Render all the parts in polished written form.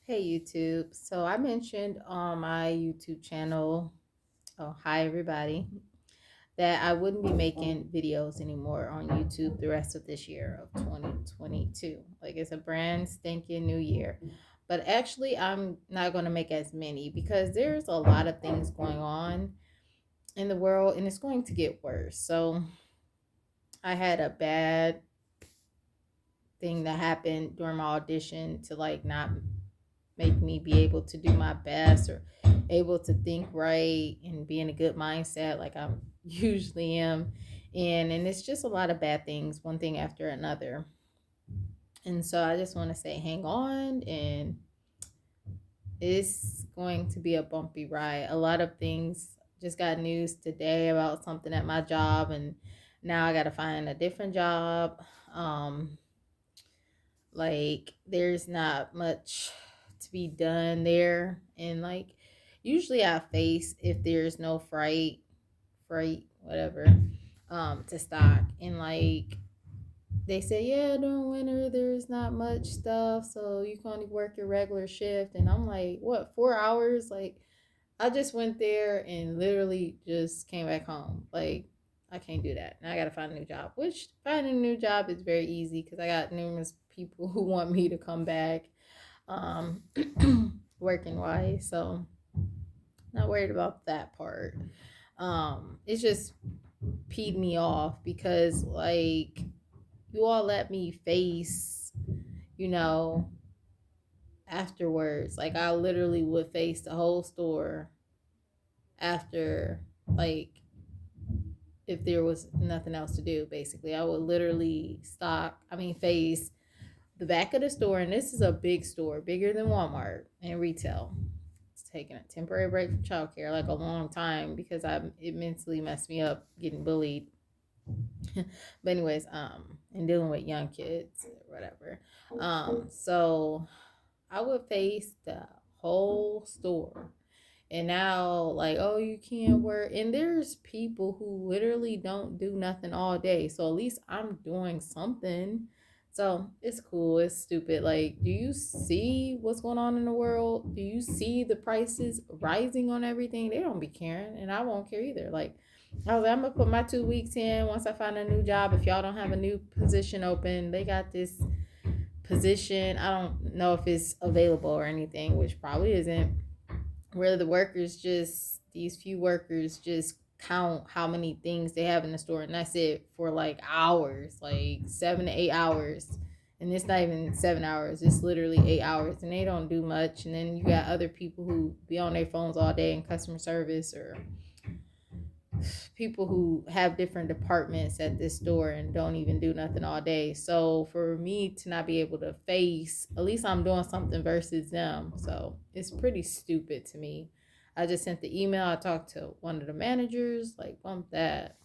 Hey YouTube. So I mentioned on my YouTube channel, oh hi everybody, that I wouldn't be making videos anymore on YouTube the rest of this year of 2022. Like it's a brand stinking new year. But actually I'm not going to make as many because there's a lot of things going on in the world and it's going to get worse. So I had a bad thing that happened during my audition to like not make me be able to do my best or able to think right and be in a good mindset like I usually am. And it's just a lot of bad things, one thing after another. And so I just want to say hang on, and it's going to be a bumpy ride. A lot of things, just got news today about something at my job, and now I got to find a different job. Um like there's not much to be done there, and like usually I face if there's no freight whatever to stock, and like they say yeah during winter there's not much stuff so you can only work your regular shift, and I'm like what, 4 hours? Like I just went there and literally just came back home. Like I can't do that. Now I gotta find a new job. Which finding a new job is very easy because I got numerous people who want me to come back, um, working wise. So not worried about that part. It's just peed me off because like you all let me face, you know, afterwards. Like I literally would face the whole store after, like, if there was nothing else to do. Basically I would literally face the back of the store, and this is a big store, bigger than Walmart and retail. It's taking a temporary break from childcare, like a long time, because it mentally messed me up getting bullied. But anyways, and dealing with young kids or whatever. So I would face the whole store. And now, like, oh, you can't work. And there's people who literally don't do nothing all day. So at least I'm doing something. So it's cool. It's stupid. Like, do you see what's going on in the world? Do you see the prices rising on everything? They don't be caring. And I won't care either. Like, I'm going to put my 2 weeks in once I find a new job. If y'all don't have a new position open, they got this position. I don't know if it's available or anything, which probably isn't, where the workers just, these few workers just count how many things they have in the store, and that's it for like hours, like 7 to 8 hours. And it's not even 7 hours, it's literally 8 hours, and they don't do much. And then you got other people who be on their phones all day in customer service, or people who have different departments at this store and don't even do nothing all day. So for me to not be able to face, at least I'm doing something versus them. So it's pretty stupid to me. I just sent the email. I talked to one of the managers, like bump that.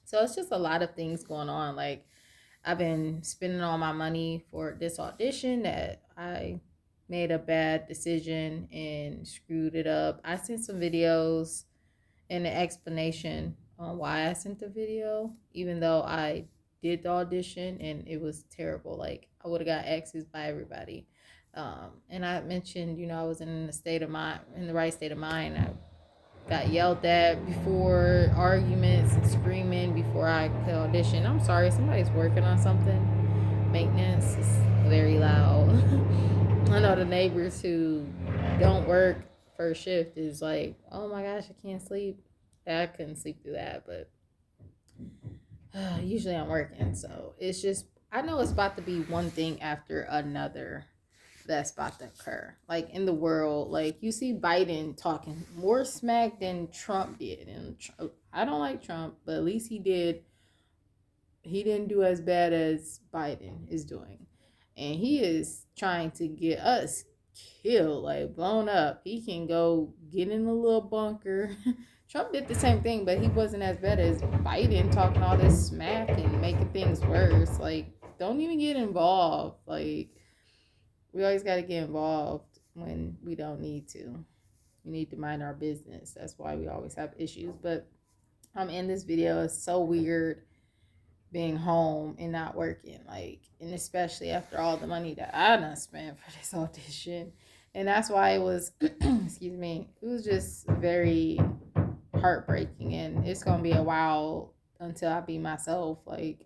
So it's just a lot of things going on. Like I've been spending all my money for this audition that I made a bad decision and screwed it up. I sent some videos and an explanation on why I sent the video, even though I did the audition and it was terrible. Like I would have got X's by everybody. And I mentioned, I was in the state of mind, in the right state of mind. I got yelled at before, arguments and screaming before I could audition. I'm sorry, somebody's working on something. Maintenance is very loud. I know the neighbors who don't work first shift is like, oh my gosh, I can't sleep. I couldn't sleep through that, but usually I'm working. So it's just, I know it's about to be one thing after another that's about to occur. Like in the world, like you see Biden talking more smack than Trump did. And I don't like Trump, but at least he didn't do as bad as Biden is doing. And he is trying to get us killed, like blown up. He can go get in a little bunker. Trump did the same thing, but he wasn't as bad as Biden talking all this smack and making things worse. Like, don't even get involved. Like, we always got to get involved when we don't need to. We need to mind our business. That's why we always have issues. But I'm in this video. It's so weird being home and not working, like, and especially after all the money that I done spent for this audition. And that's why it was excuse me, it was just very heartbreaking, and it's gonna be a while until I be myself, like,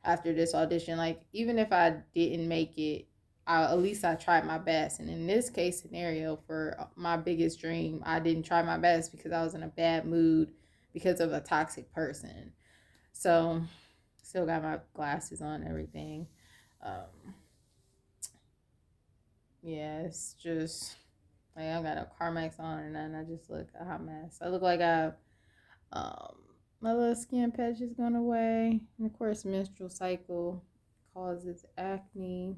after this audition. Like, even if I didn't make it, at least I tried my best. And in this case scenario, for my biggest dream, I didn't try my best because I was in a bad mood because of a toxic person. So still got my glasses on and everything. um yeah, it's just like I got a Carmex on, and then I just look a hot mess. I look like um my little skin patch is gone away, and of course menstrual cycle causes acne.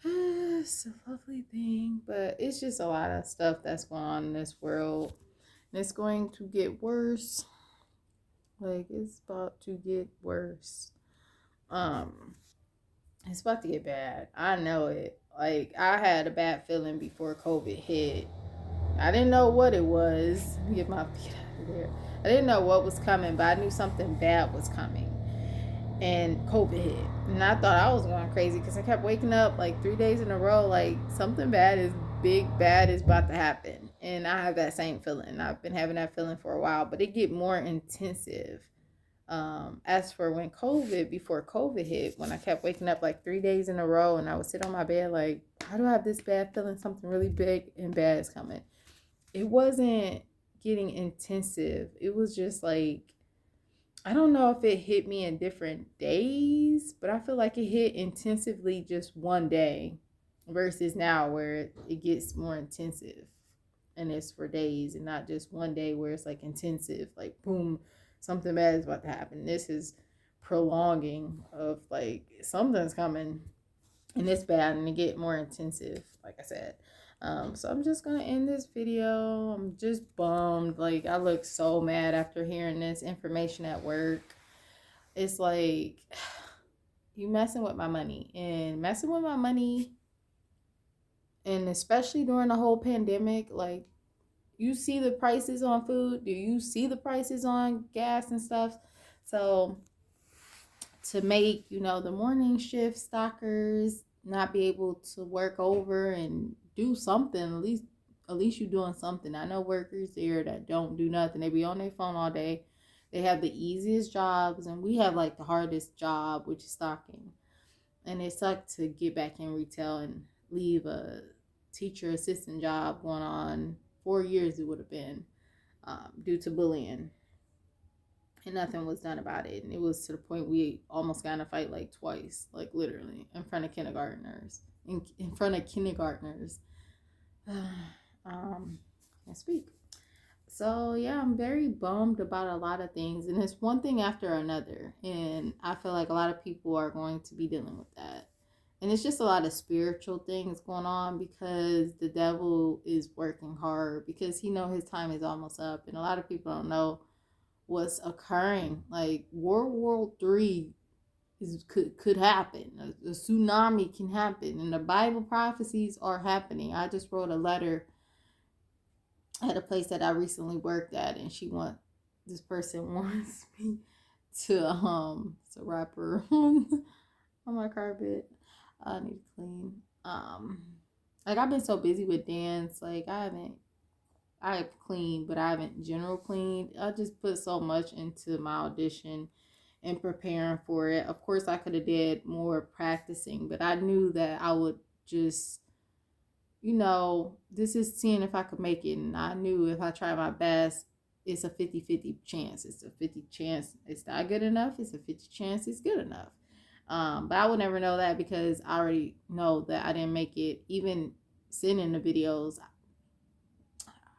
It's a lovely thing, but it's just a lot of stuff that's going on in this world, and it's going to get worse. Like, it's about to get worse. um it's about to get bad. I know it. Like, I had a bad feeling before COVID hit. I didn't know what it was. Get my feet out of there. I didn't know what was coming, but I knew something bad was coming. And COVID hit. And I thought I was going crazy because I kept waking up like 3 days in a row, like something bad is big bad is about to happen. And I have that same feeling. I've been having that feeling for a while, but it get more intensive. As for before COVID hit, when I kept waking up like 3 days in a row and I would sit on my bed like, how do I have this bad feeling something really big and bad is coming? It wasn't getting intensive. It was just like, I don't know if it hit me in different days, but I feel like it hit intensively just one day versus now where it gets more intensive and it's for days and not just one day where it's like intensive, like boom, something bad is about to happen. This is prolonging of like something's coming and it's bad and it get more intensive, like I said. So I'm just gonna end this video. I'm just bummed. Like, I look so mad after hearing this information at work. It's like, you messing with my money and messing with my money, and especially during the whole pandemic. Like, you see the prices on food. Do you see the prices on gas and stuff? So to make, the morning shift stockers not be able to work over and do something, at least you doing something. I know workers there that don't do nothing. They be on their phone all day. They have the easiest jobs, and we have like the hardest job, which is stocking. And it sucked to get back in retail and leave a teacher assistant job going on 4 years. It would have been, due to bullying, and nothing was done about it. And it was to the point we almost got in a fight like twice, like literally in front of kindergartners. In front of kindergartners. Can't speak. So yeah, I'm very bummed about a lot of things, and it's one thing after another. And I feel like a lot of people are going to be dealing with that. And it's just a lot of spiritual things going on because the devil is working hard because he know his time is almost up, and a lot of people don't know what's occurring. Like, World War III could happen. A tsunami can happen, and the Bible prophecies are happening. I just wrote a letter at a place that I recently worked at, and this person wants me to wrap her on my carpet. I need to clean. Like, I've been so busy with dance, like I've cleaned, but I haven't general cleaned. I just put so much into my audition and preparing for it. Of course, I could have did more practicing, but I knew that I would just, this is seeing if I could make it. And I knew if I try my best, it's a 50-50 chance. It's a 50 chance it's not good enough. It's a 50 chance it's good enough. But I would never know that because I already know that I didn't make it. Even sending the videos,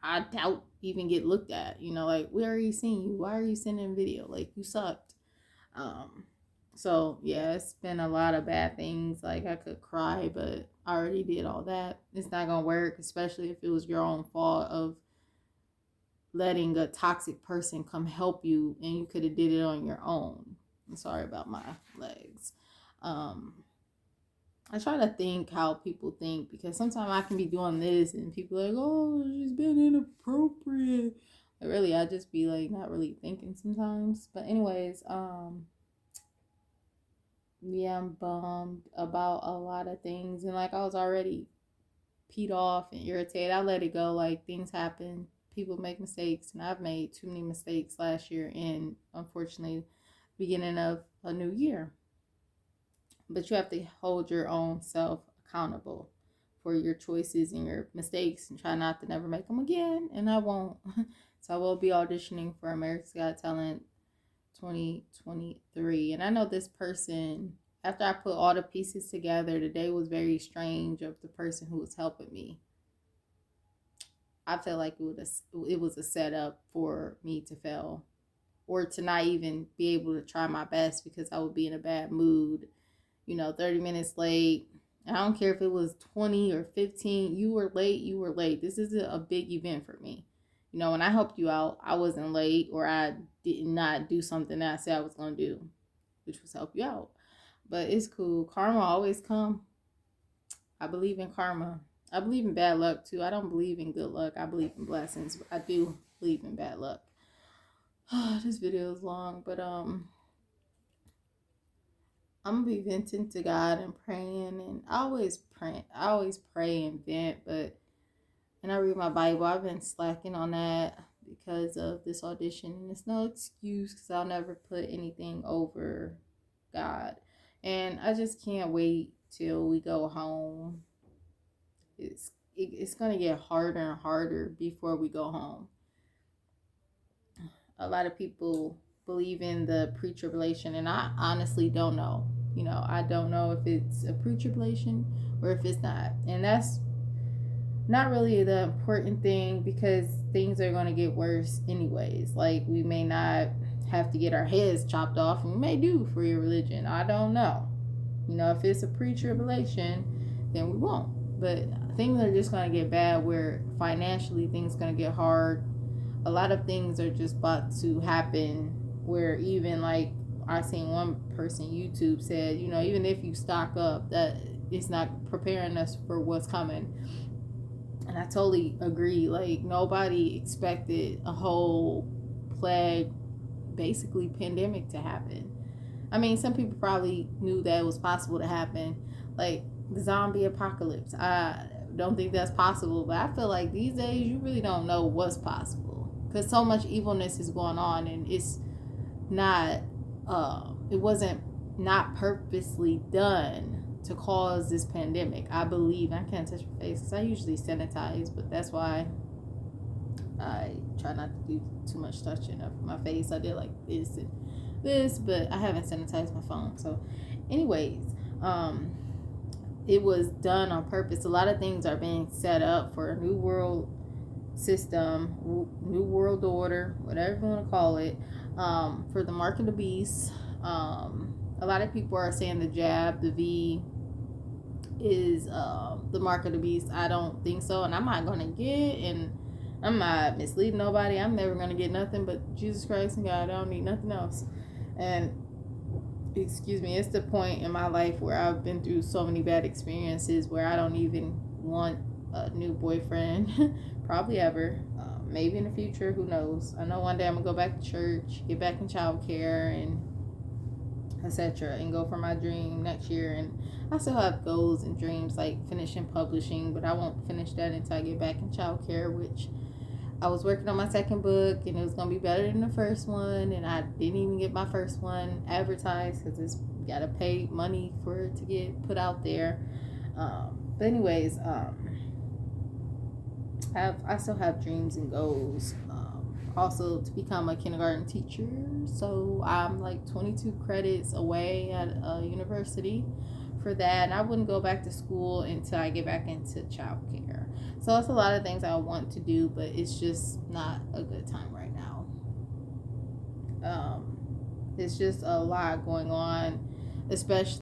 I doubt even get looked at. Like, where are you seeing you? Why are you sending video? Like, you sucked. So yeah, it's been a lot of bad things. Like, I could cry, but I already did all that. It's not gonna work, especially if it was your own fault of letting a toxic person come help you, and you could have did it on your own. I'm sorry about my legs. I try to think how people think, because sometimes I can be doing this and people are like, oh, she's been inappropriate. Like, really, I just be like not really thinking sometimes. But anyways, Yeah, I'm bummed about a lot of things. And like I was already peed off and irritated. I let it go. Like things happen. People make mistakes. And I've made too many mistakes last year and unfortunately beginning of a new year. But you have to hold your own self accountable for your choices and your mistakes and try not to never make them again. And I won't. So I will be auditioning for America's Got Talent 2023. And I know this person, after I put all the pieces together, the day was very strange of the person who was helping me. I felt like it was a setup for me to fail or to not even be able to try my best because I would be in a bad mood, 30 minutes late. I don't care if it was 20 or 15. You were late, you were late. This is a big event for me. When I helped you out, I wasn't late or I did not do something that I said I was going to do, which was help you out. But it's cool. Karma always come. I believe in karma. I believe in bad luck too. I don't believe in good luck. I believe in blessings. But I do believe in bad luck. This video is long, but I'm gonna be venting to God and praying, and I always pray. I always pray and vent, but and I read my Bible. I've been slacking on that because of this audition, and it's no excuse because I'll never put anything over God, and I just can't wait till we go home. It's gonna get harder and harder before we go home. A lot of people believe in the pre-tribulation, and I honestly don't know. I don't know if it's a pre-tribulation or if it's not, and that's not really the important thing because things are going to get worse anyways. Like we may not have to get our heads chopped off, and we may do for your religion. I don't know. If it's a pre-tribulation, then we won't. But things are just going to get bad where financially things going to get hard. A lot of things are just about to happen where even like I seen one person YouTube said, even if you stock up, that it's not preparing us for what's coming. And I totally agree. Like nobody expected a whole plague, basically pandemic to happen. I mean, some people probably knew that it was possible to happen, like the zombie apocalypse. I don't think that's possible, but I feel like these days you really don't know what's possible because so much evilness is going on, and it's not. It wasn't not purposely done to cause this pandemic. I believe I can't touch my face because I usually sanitize, but that's why I try not to do too much touching of my face. I did like this and this, but I haven't sanitized my phone. So, anyways, it was done on purpose. A lot of things are being set up for a new world system, new world order, whatever you want to call it, for the mark of the beast. A lot of people are saying the jab, the V, is the mark of the beast. I don't think so, and I'm not gonna get, and I'm not misleading nobody. I'm never gonna get nothing but Jesus Christ and God. I don't need nothing else. And excuse me, it's the point in my life where I've been through so many bad experiences where I don't even want a new boyfriend, probably ever. Maybe in the future, who knows? I know one day I'm gonna go back to church, get back in childcare, and etc. and go for my dream next year. And I still have goals and dreams like finishing publishing, but I won't finish that until I get back in childcare, which I was working on my second book and it was gonna be better than the first one, and I didn't even get my first one advertised because it's gotta pay money for it to get put out there. But anyways, I still have dreams and goals. Also to become a kindergarten teacher. So I'm like 22 credits away at a university for that. And I wouldn't go back to school until I get back into childcare. So it's a lot of things I want to do, but it's just not a good time right now. It's just a lot going on, especially